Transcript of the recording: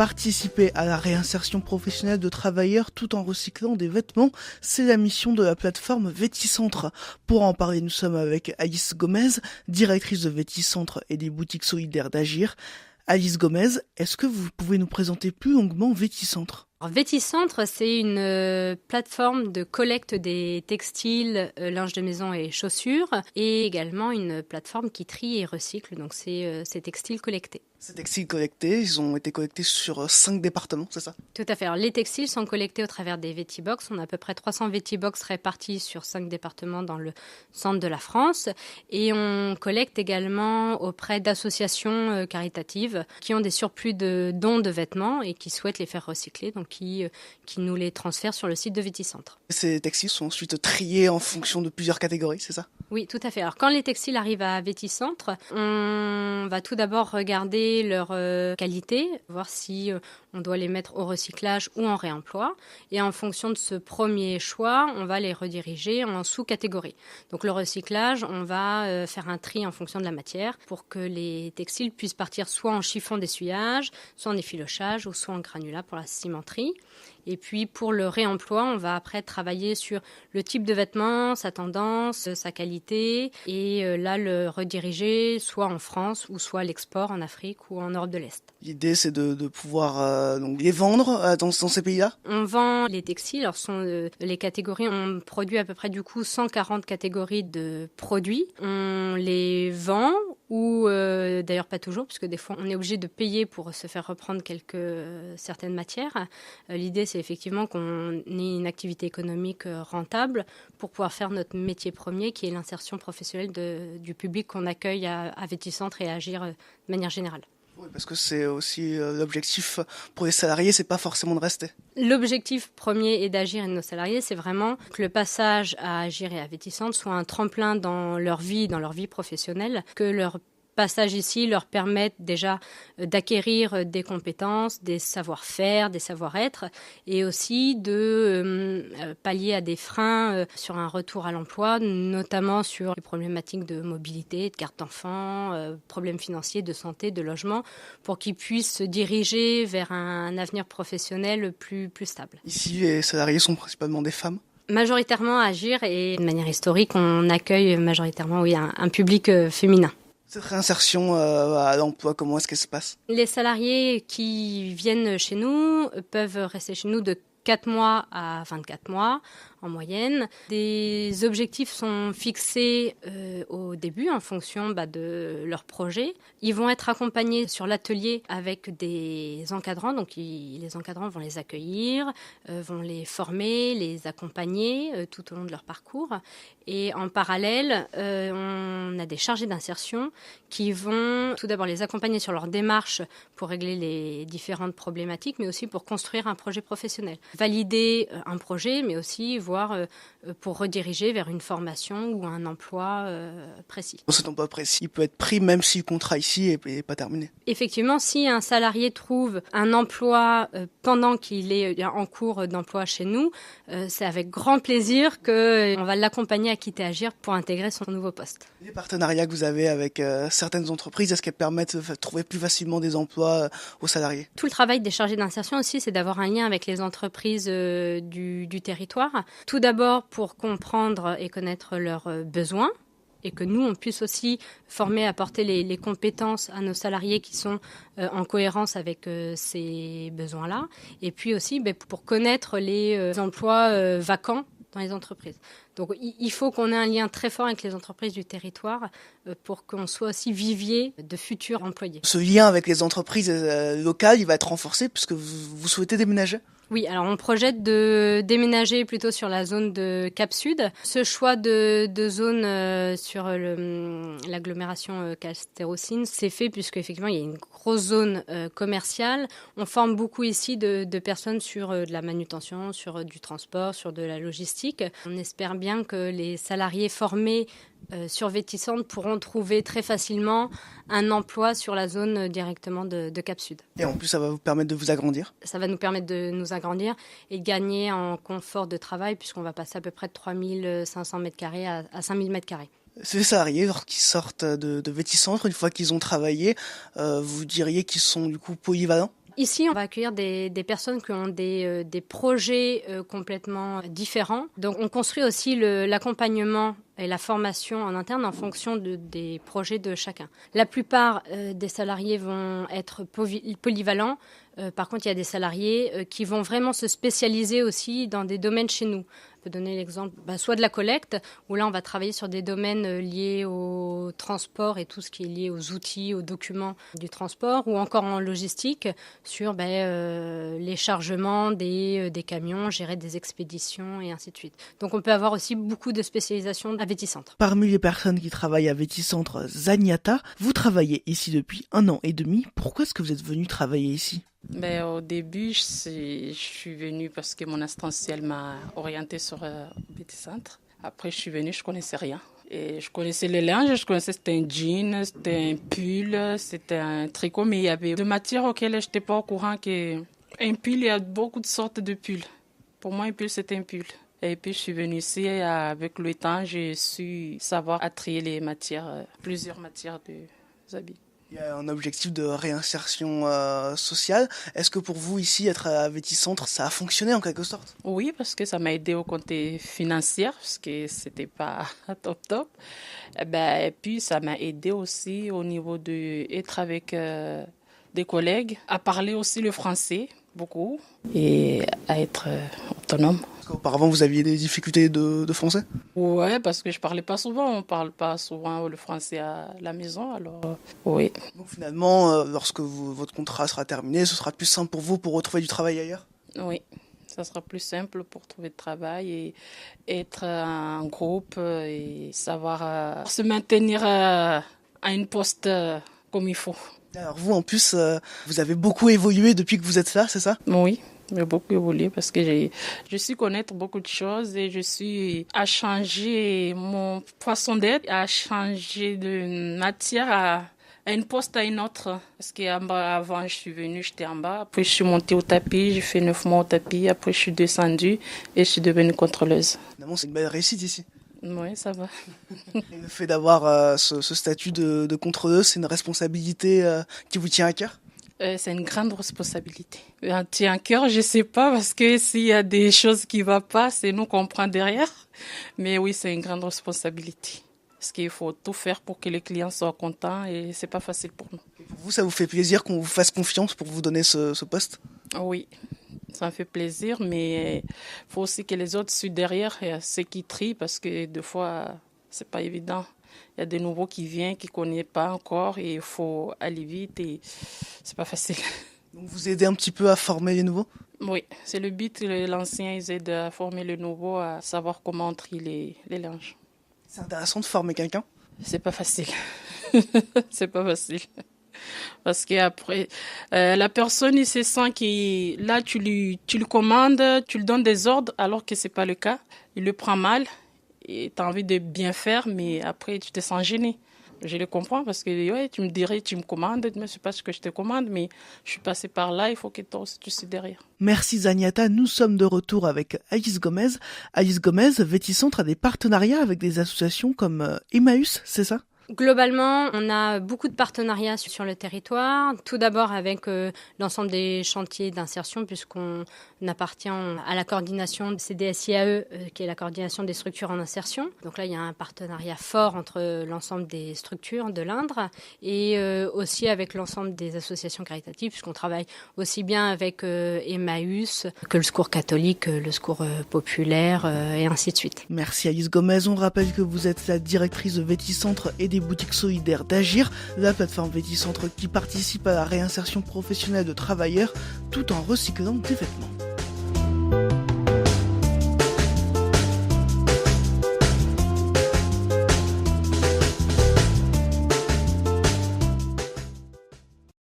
Participer à la réinsertion professionnelle de travailleurs tout en recyclant des vêtements, c'est la mission de la plateforme Véticentre. Pour en parler, nous sommes avec Alice Gomez, directrice de Véticentre et des boutiques solidaires d'Agir. Alice Gomez, est-ce que vous pouvez nous présenter plus longuement Véticentre ? Véticentre, c'est une plateforme de collecte des textiles, linge de maison et chaussures, et également une plateforme qui trie et recycle donc ces textiles collectés. Ces textiles collectés, ils ont été collectés sur 5 départements, c'est ça ? Tout à fait. Alors, les textiles sont collectés au travers des Vétibox. On a à peu près 300 Vétibox répartis sur 5 départements dans le centre de la France. Et on collecte également auprès d'associations caritatives qui ont des surplus de dons de vêtements et qui souhaitent les faire recycler, donc qui nous les transfèrent sur le site de Véticentre. Ces textiles sont ensuite triés en fonction de plusieurs catégories, c'est ça ? Oui, tout à fait. Alors, quand les textiles arrivent à Véticentre, on va tout d'abord regarder leur qualité, voir si on doit les mettre au recyclage ou en réemploi. Et en fonction de ce premier choix, on va les rediriger en sous-catégories. Donc, le recyclage, on va faire un tri en fonction de la matière pour que les textiles puissent partir soit en chiffon d'essuyage, soit en effilochage ou soit en granulat pour la cimenterie. Et puis pour le réemploi, on va après travailler sur le type de vêtement, sa tendance, sa qualité, et là le rediriger soit en France ou soit à l'export en Afrique ou en Europe de l'Est. L'idée, c'est de pouvoir donc les vendre dans ces pays-là ? On vend les textiles, alors les catégories, on produit à peu près du coup 140 catégories de produits. On les vend ou d'ailleurs pas toujours, puisque des fois on est obligé de payer pour se faire reprendre certaines matières. L'idée, c'est effectivement qu'on ait une activité économique rentable pour pouvoir faire notre métier premier, qui est l'insertion professionnelle du public qu'on accueille à Véticentre et à Agir de manière générale. Oui, parce que c'est aussi l'objectif pour les salariés, c'est pas forcément de rester. L'objectif premier est d'Agir et de nos salariés, c'est vraiment que le passage à Agir et à Véticentre soit un tremplin dans leur vie professionnelle, que leur passage ici leur permettent déjà d'acquérir des compétences, des savoir-faire, des savoir-être, et aussi de pallier à des freins sur un retour à l'emploi, notamment sur les problématiques de mobilité, de carte d'enfant, problèmes financiers, de santé, de logement, pour qu'ils puissent se diriger vers un avenir professionnel plus stable. Ici, les salariés sont principalement des femmes ? Majoritairement à Agir, et de manière historique, on accueille majoritairement un public féminin. Cette réinsertion à l'emploi, comment est-ce qu'elle se passe ? Les salariés qui viennent chez nous peuvent rester chez nous de 4 mois à 24 mois en moyenne. Des objectifs sont fixés au début en fonction de leur projet. Ils vont être accompagnés sur l'atelier avec des encadrants. Donc les encadrants vont les accueillir, vont les former, les accompagner tout au long de leur parcours. Et en parallèle, on a des chargés d'insertion qui vont tout d'abord les accompagner sur leur démarche pour régler les différentes problématiques, mais aussi pour construire un projet professionnel. Valider un projet, mais aussi voir pour rediriger vers une formation ou un emploi précis. Cet emploi précis, il peut être pris même si le contrat ici n'est pas terminé. Effectivement, si un salarié trouve un emploi pendant qu'il est en cours d'emploi chez nous, c'est avec grand plaisir qu'on va l'accompagner à quitter Agir pour intégrer son nouveau poste. Les partenariats que vous avez avec certaines entreprises, est-ce qu'elles permettent de trouver plus facilement des emplois aux salariés ? Tout le travail des chargés d'insertion aussi, c'est d'avoir un lien avec les entreprises du territoire. Tout d'abord pour comprendre et connaître leurs besoins, et que nous, on puisse aussi former, apporter les compétences à nos salariés qui sont en cohérence avec ces besoins-là. Et puis aussi pour connaître les emplois vacants dans les entreprises. Donc il faut qu'on ait un lien très fort avec les entreprises du territoire pour qu'on soit aussi vivier de futurs employés. Ce lien avec les entreprises locales, il va être renforcé puisque vous souhaitez déménager ? Oui, alors on projette de déménager plutôt sur la zone de Cap Sud. Ce choix de zone sur l'agglomération Castel-Rossines s'est fait puisque effectivement il y a une grosse zone commerciale. On forme beaucoup ici de personnes sur de la manutention, sur du transport, sur de la logistique. On espère bien que les salariés formés sur Véticentre pourront trouver très facilement un emploi sur la zone directement de Cap Sud. Et en plus, ça va vous permettre de vous agrandir ? Ça va nous permettre de nous agrandir et de gagner en confort de travail puisqu'on va passer à peu près de 3500 m² à 5000 m². Ces salariés, lorsqu'ils sortent de Véticentre, une fois qu'ils ont travaillé, vous diriez qu'ils sont du coup polyvalents ? Ici, on va accueillir des personnes qui ont des projets complètement différents. Donc, on construit aussi l'accompagnement et la formation en interne en fonction des projets de chacun. La plupart des salariés vont être polyvalents. Par contre, il y a des salariés qui vont vraiment se spécialiser aussi dans des domaines chez nous. Je peux donner l'exemple soit de la collecte, où là, on va travailler sur des domaines liés au transport et tout ce qui est lié aux outils, aux documents du transport, ou encore en logistique, sur les chargements des camions, gérer des expéditions et ainsi de suite. Donc, on peut avoir aussi beaucoup de spécialisation à Véticentre. Parmi les personnes qui travaillent à Véticentre, Zaniata, vous travaillez ici depuis 1 an et demi. Pourquoi est-ce que vous êtes venu travailler ici ? Au début, je suis venue parce que mon assistentiel m'a orientée sur Véticentre. Après, je suis venue, je ne connaissais rien. Et je connaissais les linges, je connaissais c'était un jean, c'était un pull, c'était un tricot, mais il y avait des matières auxquelles je n'étais pas au courant. Un pull, il y a beaucoup de sortes de pulls. Pour moi, un pull, c'était un pull. Et puis, je suis venue ici, avec le temps, j'ai su savoir trier les matières, plusieurs matières de habits. Il y a un objectif de réinsertion sociale. Est-ce que pour vous, ici, être à Véticentre, ça a fonctionné en quelque sorte ? Oui, parce que ça m'a aidé au côté financier, parce que c'était pas top. Et puis, ça m'a aidé aussi au niveau d'être avec des collègues, à parler aussi le français, beaucoup, et à être autonome. Auparavant, vous aviez des difficultés de français ? Oui, parce que je parlais pas souvent. On parle pas souvent le français à la maison, alors oui. Donc finalement, lorsque votre contrat sera terminé, ce sera plus simple pour vous pour retrouver du travail ailleurs ? Oui, ça sera plus simple pour trouver du travail et être en groupe et savoir se maintenir à une poste comme il faut. Alors vous, en plus, vous avez beaucoup évolué depuis que vous êtes là, c'est ça ? Oui. J'ai beaucoup évolué parce que je suis connaître beaucoup de choses et je suis à changer mon façon d'être, à changer de matière à une poste à une autre. Parce qu'avant, je suis venue, j'étais en bas. Après, je suis montée au tapis, j'ai fait 9 mois au tapis. Après, je suis descendue et je suis devenue contrôleuse. Finalement, c'est une belle réussite ici. Oui, ça va. Et le fait d'avoir ce statut de contrôleuse, c'est une responsabilité qui vous tient à cœur ? C'est une grande responsabilité. Un tient à cœur, je ne sais pas, parce que s'il y a des choses qui ne vont pas, c'est nous qu'on prend derrière. Mais oui, c'est une grande responsabilité. Parce qu'il faut tout faire pour que les clients soient contents et ce n'est pas facile pour nous. Et pour vous, ça vous fait plaisir qu'on vous fasse confiance pour vous donner ce poste ? Oui, ça me fait plaisir, mais il faut aussi que les autres soient derrière, ceux qui trient, parce que des fois, ce n'est pas évident. Il y a des nouveaux qui viennent, qui ne connaissent pas encore et il faut aller vite et c'est pas facile. Donc vous aidez un petit peu à former les nouveaux ? Oui, c'est le but. L'ancien, ils aident à former le nouveau, à savoir comment trier les linges. C'est intéressant de former quelqu'un ? C'est pas facile. C'est pas facile. Parce qu'après, la personne, il se sent que là, tu lui commandes, tu lui donnes des ordres alors que c'est pas le cas. Il le prend mal. Et tu as envie de bien faire, mais après, tu te sens gêné. Je le comprends parce que ouais, tu me dirais, tu me commandes, mais c'est pas ce que je te commande, mais je suis passée par là, il faut que toi aussi tu sois derrière. Merci Zaniata, nous sommes de retour avec Alice Gomez. Alice Gomez, Véticentre a des partenariats avec des associations comme Emmaüs, c'est ça ? Globalement, on a beaucoup de partenariats sur le territoire. Tout d'abord avec l'ensemble des chantiers d'insertion, puisqu'on appartient à la coordination CDSIAE, qui est la coordination des structures en insertion. Donc là, il y a un partenariat fort entre l'ensemble des structures de l'Indre et aussi avec l'ensemble des associations caritatives, puisqu'on travaille aussi bien avec Emmaüs que le Secours catholique, le Secours populaire et ainsi de suite. Merci Alice Gomez. On rappelle que vous êtes la directrice de Véticentre et des boutiques solidaires d'Agir, la plateforme Véticentre qui participe à la réinsertion professionnelle de travailleurs tout en recyclant des vêtements.